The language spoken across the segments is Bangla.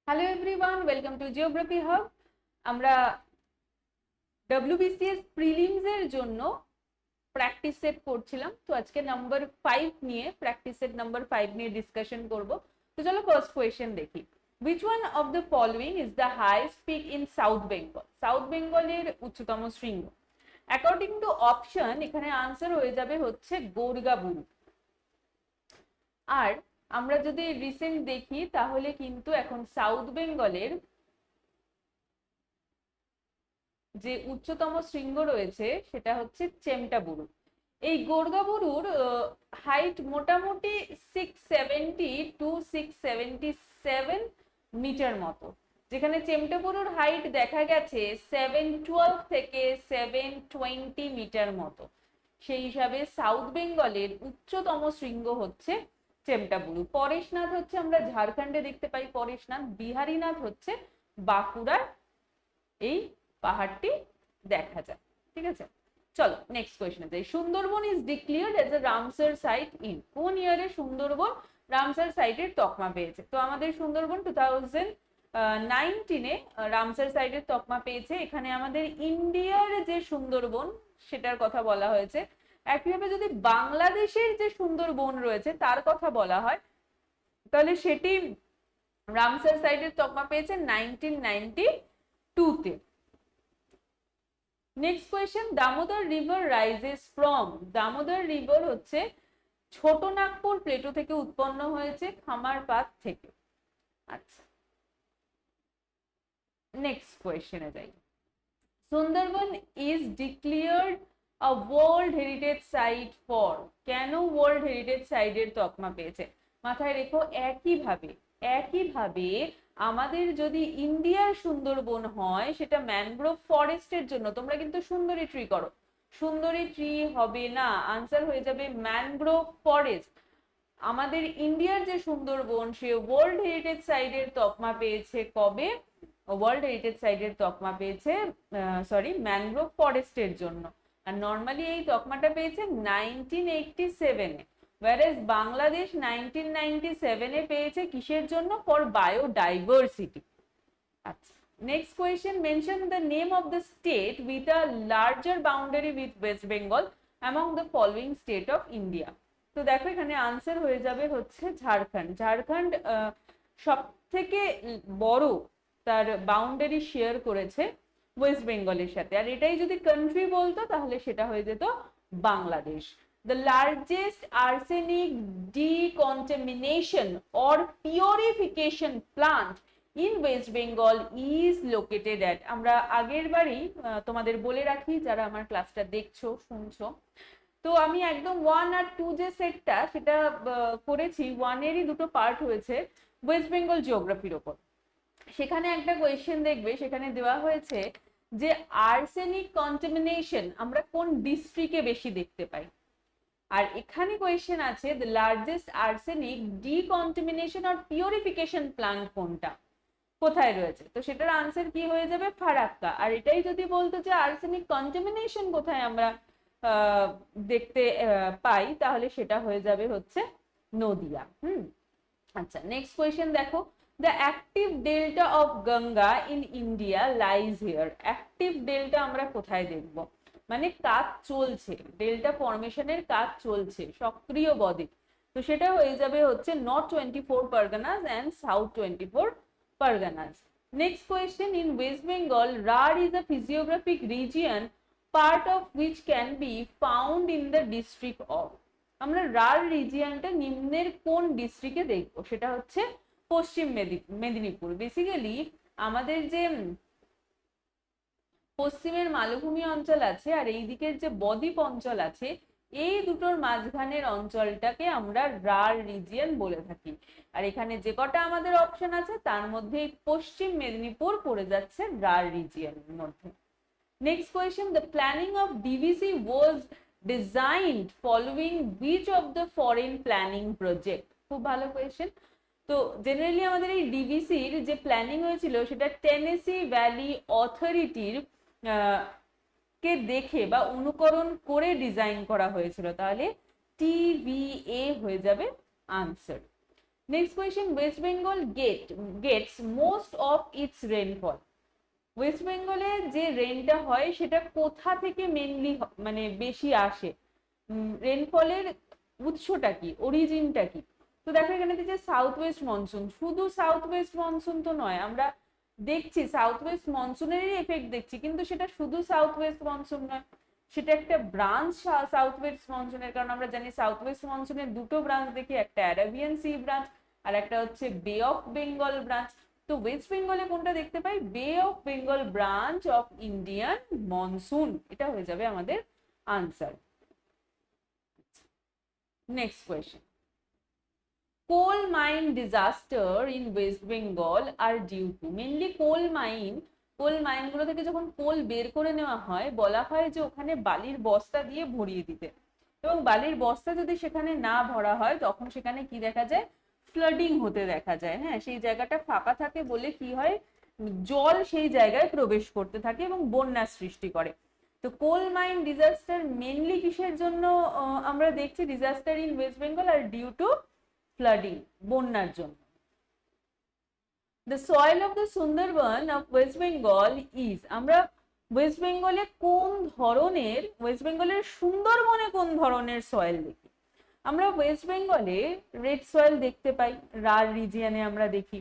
Hello everyone, welcome to geography hub. আমরা ডব্লিউবিসিএস প্রিলিমস এর জন্য প্র্যাকটিস সেট করছিলাম। তো আজকে নাম্বার 5 নিয়ে প্র্যাকটিস সেট নাম্বার 5 নিয়ে ডিসকাশন করব। তো চলো ফার্স্ট কোয়েশ্চেন দেখি। which one of the following is the highest peak in south Bengal? South বেঙ্গলের উচ্চতম শৃঙ্গ। অ্যাকর্ডিং টু অপশন এখানে আনসার হয়ে যাবে হচ্ছে গোর্গাবুরু। আর আমরা যদি রিসেন্ট দেখি তাহলে কিন্তু এখন সাউথ বেঙ্গলের যে উচ্চতম শৃঙ্গ রয়েছে সেটা হচ্ছে চেমটাবুরু। এই গোর্গাবুরুর হাইট মোটামুটি 670 to 677 মিটার মতো, যেখানে চেমটাবুরুর হাইট দেখা গেছে 712 থেকে 720 মিটার মতো। সেই হিসাবে সাউথ বেঙ্গলের উচ্চতম শৃঙ্গ হচ্ছে চেমটাবুরু। পরেশনাথ হচ্ছে আমরা ঝাড়খণ্ডে দেখতে পাই পরেশনাথ, বিহারীনাথ হচ্ছে বাঁকুড়ার এই পাহাড়টি দেখা যায়। ঠিক আছে, চলো নেক্সট কোয়েশ্চনে যাই। Sundarban is declared as a Ramsar site in কোন ইয়ারে সুন্দরবন রামসার সাইটের তকমা পেয়েছে? তো আমাদের সুন্দরবন 2019-এ রামসার সাইটের তকমা পেয়েছে। এখানে আমাদের ইন্ডিয়ার যে সুন্দরবন সেটার কথা বলা হয়েছে। একইভাবে যদি বাংলাদেশের যে সুন্দরবন রয়েছে তার কথা বলা হয় তাহলে সেটি রামসার সাইটের তকমা পেয়েছে 1992-তে। Next question, Damodar river rises from. Damodar river হচ্ছে ছোট নাগপুর প্লেটো থেকে উৎপন্ন হয়েছে, খামারপাত থেকে। আচ্ছা, নেক্সট কোয়েশ্চেনে যাই। Sundarban is declared a world heritage site for. কেন ওয়ার্ল্ড হেরিটেজ সাইটের তকমা পেয়েছে? মাথায় রেখো, একইভাবে আমাদের যদি ইন্ডিয়ার সুন্দরবন হয় সেটা ম্যানগ্রোভ ফরেস্টের জন্য। তোমরা কিন্তু সুন্দরী ট্রি করো, সুন্দরী ট্রি হবে না, আনসার হয়ে যাবে ম্যানগ্রোভ ফরেস্ট। আমাদের ইন্ডিয়ার যে সুন্দরবন সে ওয়ার্ল্ড হেরিটেজ সাইটের তকমা পেয়েছে কবে? ওয়ার্ল্ড হেরিটেজ সাইটের তকমা পেয়েছে ম্যানগ্রোভ ফরেস্টের জন্য। আর নর্মালি এই তকমাটা পেয়েছে 1987-এ, whereas বাংলাদেশ 1997-এ পেয়েছে কিসের জন্য? For biodiversity. আচ্ছা, next question, mention the name of the state with a larger boundary with West Bengal among the following state of India. তো দেখো এখানে আনসার হয়ে যাবে হচ্ছে ঝাড়খণ্ড। ঝাড়খণ্ড সব থেকে বড় তার বাউন্ডারি শেয়ার করেছে ওয়েস্ট বেঙ্গলের সাথে। আর এটাই যদি কান্ট্রি বলতো তাহলে সেটা হয়ে যেত Bangladesh. The largest arsenic decontamination or purification plant in West Bengal is located at। আমরা আগের বারই তোমাদের বলে রাখি যারা আমার ক্লাসটা দেখছো শুনছো, তো আমি একদম 1 আর 2 যে সেটটা সেটা করেছি, 1-এরই দুটো পার্ট হয়েছে ওয়েস্ট বেঙ্গল জিওগ্রাফির ওপর। সেখানে একটা কোয়েশ্চেন দেখবে, সেখানে দেওয়া হয়েছে যে আর্সেনিক কন্টামিনেশন আমরা কোন ডিস্ট্রিক্টে বেশি দেখতে পাই। আর এখানে কোয়েশ্চেন আছে দ্য লার্জেস্ট আর্সেনিক ডিকন্টামিনেশন আর পিউরিফিকেশন প্ল্যান্ট কোনটা, কোথায় রয়েছে? তো সেটার আনসার কি হয়ে যাবে? ফারাক্কা। আর এটাই যদি বলতো যে আর্সেনিক কন্টামিনেশন কোথায় আমরা দেখতে পাই তাহলে সেটা হয়ে যাবে হচ্ছে নদিয়া। আচ্ছা, নেক্সট কোয়েশ্চেন দেখো, the active delta of Ganga in India lies here. Active delta আমরা কোথায় দেখব? মানে কাজ চলছে, ডেল্টা ফরমেশনের কাজ চলছে, সক্রিয় বদ্বীপ। তো সেটা হয়ে যাবে হচ্ছে north 24 Parganas and south 24 Parganas. Next question, in West Bengal Rarh is a physiographic region part of which can be found in the district of. আমরা রার রিজিয়নটা নিম্নের কোন ডিস্ট্রিক্টে দেখবো? সেটা হচ্ছে পশ্চিম মেদিনীপুর। বেসিক্যালি আমাদের যে পশ্চিমের মালভূমি অঞ্চল আছে আর এই দিকের যে বদ্বীপ অঞ্চল আছে, এই দুটোর মাঝখানের অঞ্চলটাকে আমরা রার রিজিয়ন বলে থাকি। আর এখানে যে কটা আমাদের অপশন আছে তার মধ্যে পশ্চিম মেদিনীপুর পড়ে যাচ্ছে রার রিজিয়নের মধ্যে। Next question, the planning of DVC was designed following which of the foreign planning project? খুব ভালো কোয়েশ্চেন। তো জেনারেলি আমাদের এই ডিভিসির যে প্ল্যানিং হয়েছিল সেটা টেনেসি ভ্যালি অথরিটির কে দেখে বা অনুকরণ করে ডিজাইন করা হয়েছিল। তাহলে টিভিএ হয়ে যাবে আনসার। Next question, West Bengal gets most of its rainfall. West বেঙ্গলে যে রেনটা হয় সেটা কোথা থেকে মেনলি মানে বেশি আসে, রেনফলের উৎসটা কি, অরিজিনটা কি? তো দেখো এখানে যে সাউথ ওয়েস্ট মনসুন, শুধু সাউথ ওয়েস্ট মনসুন তো নয়, আমরা দেখছি সাউথ ওয়েস্ট মনসুনেরই এফেক্ট দেখছি, কিন্তু সেটা শুধু সাউথ ওয়েস্ট মনসুন নয়, সেটা একটা ব্রাঞ্চ সাউথ ওয়েস্ট মনসুনের। কারণ আমরা জানি সাউথ ওয়েস্ট মনসুনের দুটো ব্রাঞ্চ দেখি, একটা অ্যারাবিয়ান সি ব্রাঞ্চ আর একটা হচ্ছে বে অফ বেঙ্গল ব্রাঞ্চ। তো ওয়েস্ট বেঙ্গলে কোনটা দেখতে পাই, Bay of Bengal branch of Indian monsoon, এটা হয়ে যাবে আমাদের answer. Next question, coal mine disaster in West Bengal আর ডিউ টু, মেনলি কোল মাইনগুলো থেকে যখন কোল বের করে নেওয়া হয় বলা হয় যে ওখানে বালির বস্তা দিয়ে ভরিয়ে দিতে, এবং বালির বস্তা যদি সেখানে না ভরা হয় তখন সেখানে কি দেখা যায়, ফ্লাডিং হতে দেখা যায়। হ্যাঁ, সেই জায়গাটা ফাঁকা থাকে বলে কি হয়, জল সেই জায়গায় প্রবেশ করতে থাকে এবং বন্যার সৃষ্টি করে। তো কোল মাইন ডিজাস্টার মেনলি কিসের জন্য আমরা দেখছি, ডিজাস্টার ইন ওয়েস্ট বেঙ্গল আর ডিউ টু ফ্লাডিং, বন্যার জন্য। The soil of the Sundarban of West Bengal is, আমরা ওয়েস্ট বেঙ্গলে কোন ধরনের, ওয়েস্ট বেঙ্গলের সুন্দরবনে কোন ধরনের সয়েল দেখি? আমরা ওয়েস্ট বেঙ্গলে রেড সয়েল দেখতে পাই, রার রিজিয়নে আমরা দেখি।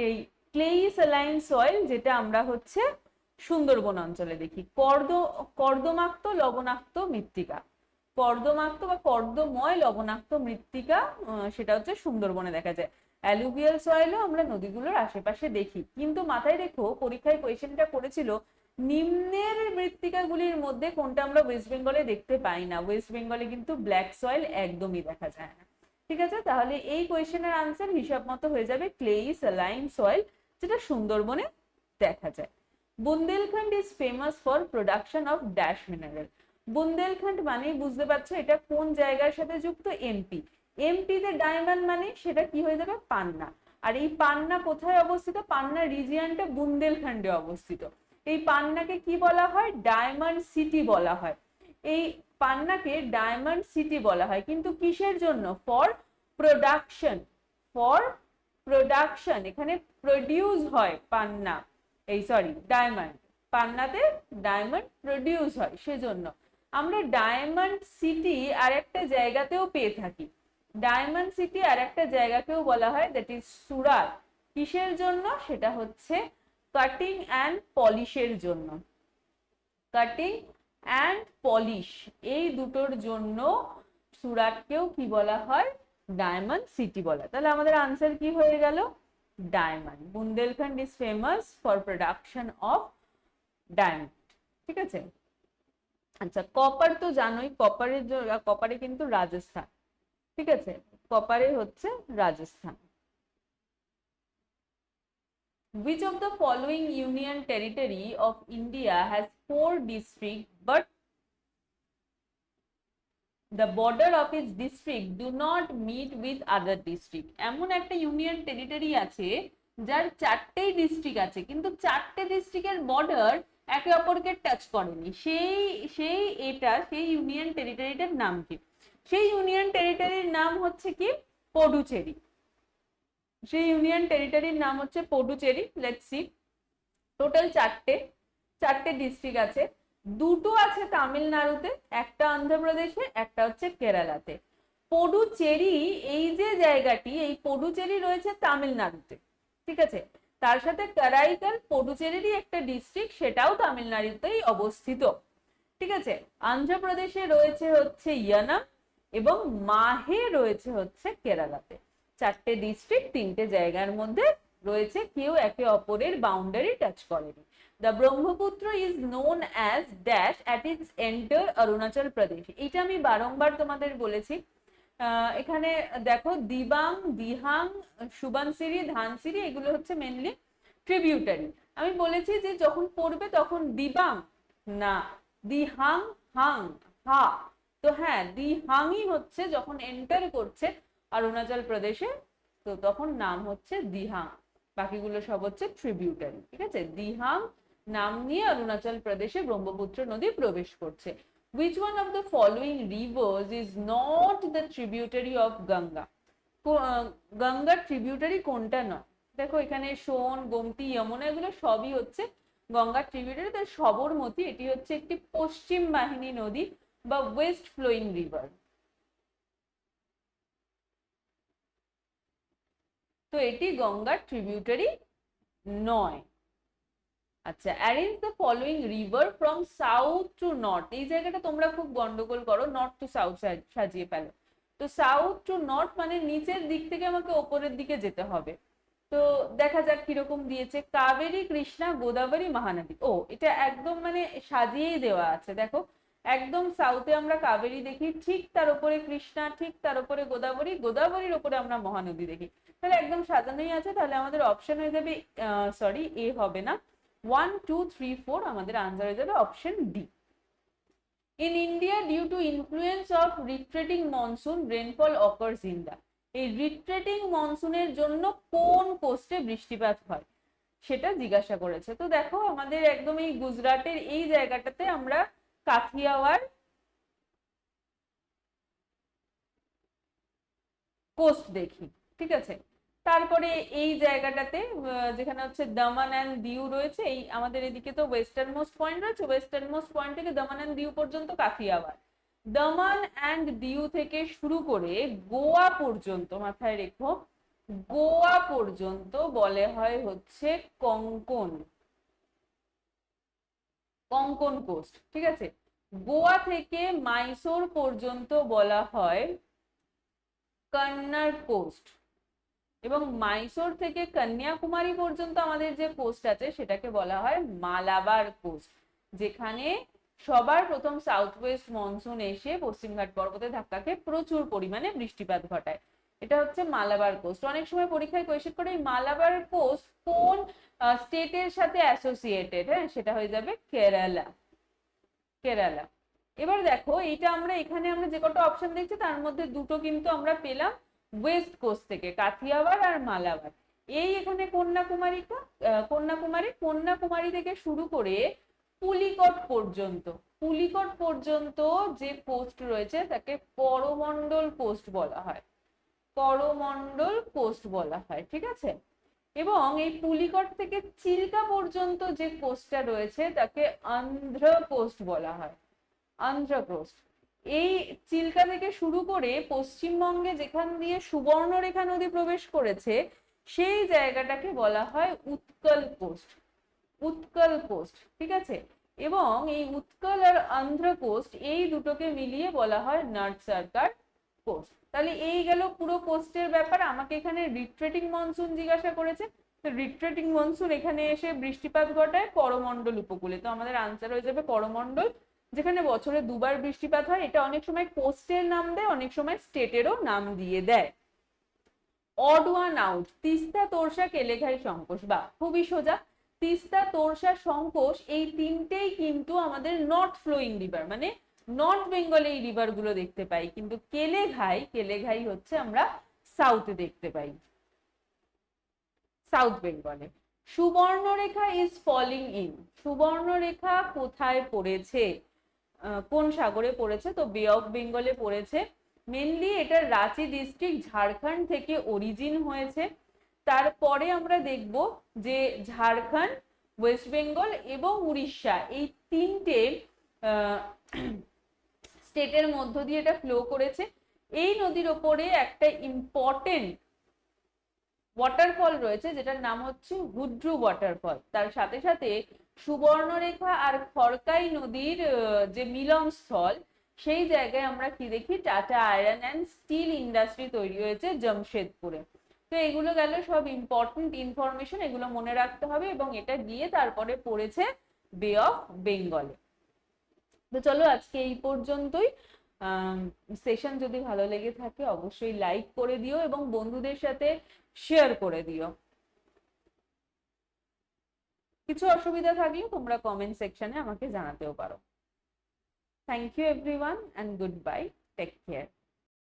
এই ক্লেই স্যালাইন সয়েল যেটা আমরা হচ্ছে সুন্দরবন অঞ্চলে দেখি। কর্দমাক্ত লবণাক্ত মৃত্তিকা, কর্দমাক্ত বা কর্দময় লবণাক্ত মৃত্তিকা, সেটা হচ্ছে সুন্দরবনে দেখা যায়। অ্যালুভিয়াল সয়েলও আমরা নদীগুলোর আশেপাশে দেখি। কিন্তু মাথায় রেখো, পরীক্ষায় কোয়েশ্চেনটা করেছিল নিম্নের মৃত্তিকাগুলির মধ্যে কোনটা আমরা ওয়েস্ট বেঙ্গলে দেখতে পাই না। ওয়েস্ট বেঙ্গলে কিন্তু ব্ল্যাক সয়েল একদমই দেখা যায় না। ঠিক আছে, তাহলে এই কোয়েশ্চেনের আনসার হিসাব মতো হয়ে যাবে ক্লেই স্যালাইন সয়েল, যেটা সুন্দরবনে দেখা যায়। Bundelkhand is famous for production of dash mineral. Bundelkhand মানেই বুঝতে পারছো এটা কোন জায়গার সাথে যুক্ত, এমপি। এমপিতে ডায়মন্ড মানে সেটা কি হয়ে যাবে, পান্না। আর এই পান্না কোথায় অবস্থিত, পান্না রিজিয়নটা বুন্দেলখণ্ডে অবস্থিত। এই পান্নাকে কি বলা হয়, ডায়মন্ড সিটি বলা হয়। এই পান্নাকে ডায়মন্ড সিটি বলা হয়, কিন্তু কিসের জন্য, ফর প্রোডাকশন, ফর প্রোডাকশন, এখানে প্রডিউস হয় পান্না, এই সরি ডায়মন্ড, পান্নাতে ডায়মন্ড প্রডিউস হয়, সেজন্য আমরা ডায়মন্ড সিটি আর একটা জায়গাতেও পেয়ে থাকি। ডায়মন্ড সিটি আর একটা জায়গাকেও বলা হয়, দ্যাট ইজ সুরাট। কিসের জন্য, সেটা হচ্ছে কাটিং অ্যান্ড পলিশের জন্য। কাটিং অ্যান্ড পলিশ, এই দুটোর জন্য সুরাটকেও কি বলা হয়, ডায়মন্ড সিটি বলা। তাহলে আমাদের আনসার কি হয়ে গেল, diamond. Bundelkhand is famous for production of diamond. ঠিক আছে, আচ্ছা কপার তো জানোই, কপারে কিন্তু রাজস্থান। ঠিক আছে, কপারে হচ্ছে Rajasthan. Which of the following union territory of India has 4 districts but the border of its district do not meet with other district? এমন একটা ইউনিয়ন টেরিটরি আছে যার 4টে ডিস্ট্রিক্ট আছে, কিন্তু 4টে ডিস্ট্রিক্টের বর্ডার একে অপরকে টাচ করেনি। সেই ইউনিয়ন টেরিটরিটার নাম কি? সেই ইউনিয়ন টেরিটরির নাম হচ্ছে কি, পডুচেরি। সেই ইউনিয়ন টেরিটরির নাম হচ্ছে পডুচেরি। লেটস সি, টোটাল 4টে ডিস্ট্রিক্ট আছে, দুটো আছে তামিলনাড়ুতে, একটা অন্ধ্রপ্রদেশে, একটা হচ্ছে কেরালাতে। পডুচেরি এই যে জায়গাটি, এই পডুচেরি রয়েছে তামিলনাড়ুতে। ঠিক আছে, তার সাথে কারাইকাল পডুচেরিরই একটা ডিস্ট্রিক্ট, সেটাও তামিলনাড়ুতেই অবস্থিত। ঠিক আছে, অন্ধ্রপ্রদেশে রয়েছে হচ্ছে ইয়ানাম এবং মাহে রয়েছে হচ্ছে কেরালাতে। 4টে ডিস্ট্রিক্ট 3টে জায়গার মধ্যে রয়েছে, কেউ একে অপরের বাউন্ডারি টাচ করেনি। The Brahmaputra is known as dash at its enter Arunachal Pradesh. এটা আমি বারংবার তোমাদের বলেছি। এখানে দেখো দিবাং, দিহাং, সুবানসিরি, ধানসিরি, এগুলো হচ্ছে মেনলি ট্রিবিউটারি। আমি বলেছি যে যখন পড়বে তখন দিবাং না, দিহাং, হাং, হা। তো হ্যাঁ, দিহাংই হচ্ছে যখন এন্টার করছে অরুণাচল প্রদেশে, তো তখন নাম হচ্ছে দিহাং, বাকিগুলো সব হচ্ছে ট্রিবিউটারি। ঠিক আছে, দিহাং নাম নিয়ে অরুণাচল প্রদেশে ব্রহ্মপুত্র নদী প্রবেশ করছে। Which one of the following rivers is not the tributary of Ganga? গঙ্গার ট্রিবিউটারি কোনটা নয়? দেখো এখানে সোন, গোমতী, যমুনা এগুলো সবই হচ্ছে গঙ্গার ট্রিবিউটারি। তো সবরমতী এটি হচ্ছে একটি পশ্চিম বাহিনী নদী বা ওয়েস্ট ফ্লোয়িং রিভার। তো এটি গঙ্গার ট্রিবিউটারি নয়। আচ্ছা, arrange the following river from south two north. এই জায়গাটা তোমরা খুব গন্ডগোল করো, নর্থ টু সাউথ সাজিয়ে ফেলো। তো সাউথ টু নর্থ মানে নিচের দিক থেকে আমাকে ওপরের দিকে যেতে হবে। তো দেখা যাক কিরকম দিয়েছে। কাবেরী, কৃষ্ণা, গোদাবরী, মহানদী। ও, এটা একদম মানে সাজিয়েই দেওয়া আছে। দেখো একদম সাউথে আমরা কাবেরী দেখি, ঠিক তার উপরে কৃষ্ণা, ঠিক তার উপরে গোদাবরী, গোদাবরীর উপরে আমরা মহানদী দেখি। তাহলে একদম সাজানোই আছে। তাহলে আমাদের অপশন হয়ে যাবে, সরি এ হবে না, 1 2 3 4 আমাদের আনসার হয়ে যাবে option D. In India, due to influence of retreating monsoon, rainfall occurs in the। এই রিট্রেটিং মনসুনের জন্য কোন কোস্টে বৃষ্টিপাত হয় সেটা জিজ্ঞাসা করেছে। তো দেখো আমাদের একদম এই গুজরাটের এই জায়গাটাতে আমরা কাথিয়াওয়াড় কোস্ট দেখি, ঠিক আছে। তারপরে এই জায়গাটাতে যেখানে হচ্ছে দামান অ্যান্ড দিউ রয়েছে, এই আমাদের এদিকে তো ওয়েস্টার্ন মোস্ট পয়েন্ট রয়েছে, ওয়েস্টার্ন মোস্ট পয়েন্ট থেকে দামান অ্যান্ড দিউ পর্যন্ত কাথিয়াওয়াড়। দামান অ্যান্ড দিউ থেকে শুরু করে গোয়া পর্যন্ত, মাথায় রেখো, গোয়া পর্যন্ত বলে হয় হচ্ছে কঙ্কন, কঙ্কন কোস্ট, ঠিক আছে। গোয়া থেকে মাইসোর পর্যন্ত বলা হয় কন্নড় কোস্ট, এবং মাইসোর থেকে কন্যাকুমারী পর্যন্ত আমাদের যে কোস্ট আছে সেটাকে বলা হয় মালাবার কোস্ট, যেখানে সবার প্রথম সাউথ ওয়েস্ট মনসুন এসে পশ্চিমঘাট পর্বতে ধাক্কা খেয়ে প্রচুর পরিমাণে বৃষ্টিপাত ঘটায়। এটা হচ্ছে মালাবার কোস্ট। অনেক সময় পরীক্ষায় কোয়েশ্চেন করে এই মালাবার কোস্ট কোন স্টেটের সাথে অ্যাসোসিয়েটেড, হ্যাঁ সেটা হয়ে যাবে কেরালা, কেরালা। এবার দেখো এইটা আমরা এখানে আমরা যে কটা অপশন দেখছি তার মধ্যে দুটো কিন্তু আমরা পেলাম ওয়েস্ট কোস্ট থেকে, কাথিয়াওয়াড় আর মালাবার। এই এখানে কন্যাকুমারীটা, কন্যাকুমারী থেকে শুরু করে পুলিকট পর্যন্ত, পুলিকট পর্যন্ত যে কোস্ট রয়েছে তাকে করমণ্ডল কোস্ট বলা হয়, করমণ্ডল কোস্ট বলা হয়, ঠিক আছে। এবং এই পুলিকট থেকে চিল্কা পর্যন্ত যে কোস্টটা রয়েছে তাকে অন্ধ্র কোস্ট বলা হয়, অন্ধ্র কোস্ট। এই চিল্কা থেকে শুরু করে পশ্চিমবঙ্গে যেখান দিয়ে সুবর্ণরেখা নদী প্রবেশ করেছে সেই জায়গাটাকে বলা হয় উৎকল কোস্ট, উৎকল কোস্ট, ঠিক আছে। এবং এই উৎকল আর অন্ধ্র কোস্ট এই দুটোকে মিলিয়ে বলা হয় নর্থ সার্কার কোস্ট। তাহলে এই গেল পুরো কোস্টের ব্যাপার। আমাকে এখানে রিট্রেটিং মনসুন জিজ্ঞাসা করেছে, তো রিট্রেটিং মনসুন এখানে এসে বৃষ্টিপাত ঘটায় করমণ্ডল উপকূলে। তো আমাদের আনসার হয়ে যাবে করমণ্ডল, যেখানে বছরে দুবার বৃষ্টিপাত হয়। এটা অনেক সময় কোস্টের নাম দেয়, অনেক সময় স্টেটেরও নাম দিয়ে দেয়। Odd one out, Teesta, Torsa, Keleghai, Sankosh. বা খুবই সোজা, তিস্তা, তোরসা, সংকোষ এই তিনটেই কিন্তু আমাদের নর্থ ফ্লোয়িং রিভার, মানে নর্থ বেঙ্গলে এই রিভার গুলো দেখতে পাই, কিন্তু কেলেঘাই, কেলেঘাই হচ্ছে আমরা সাউথে দেখতে পাই, সাউথ বেঙ্গলে। Subarnarekha is falling in, Subarnarekha কোথায় পড়েছে, কোন সাগরে পড়েছে? তো বে অফ বেঙ্গলে পড়েছে। মেনলি এটা রাঁচি ডিস্ট্রিক্ট ঝাড়খণ্ড থেকে অরিজিন হয়েছে। তারপরে আমরা দেখব যে ঝাড়খণ্ড, ওয়েস্ট বেঙ্গল এবং উড়িষ্যা এই তিনটে স্টেটের মধ্য দিয়ে এটা ফ্লো করেছে। এই নদীর ওপরে একটা ইম্পর্টেন্ট ওয়াটারফল রয়েছে যেটার নাম হচ্ছে হুড্রু ওয়াটারফল। তার সাথে সাথে সুবর্ণরেখা আর খড়কাই নদীর যে মিলনস্থল, সেই জায়গায় আমরা কি দেখি, tata iron and still industry তৈরি হয়েছে জামশেদপুরে। তো এগুলো গেল সব ইম্পর্টেন্ট ইনফরমেশন, এগুলো মনে রাখতে হবে। এবং এটা গিয়ে তারপরে পড়েছে বে অফ বেঙ্গলে। তো চলো আজকে এই পর্যন্তই। সেশন যদি ভালো লেগে থাকে অবশ্যই লাইক করে দিও এবং বন্ধুদের সাথে শেয়ার করে দিও। কিছু অসুবিধা থাকলে তোমরা কমেন্ট সেকশনে আমাকে জানাতেও পারো। Thank you everyone and goodbye, take care.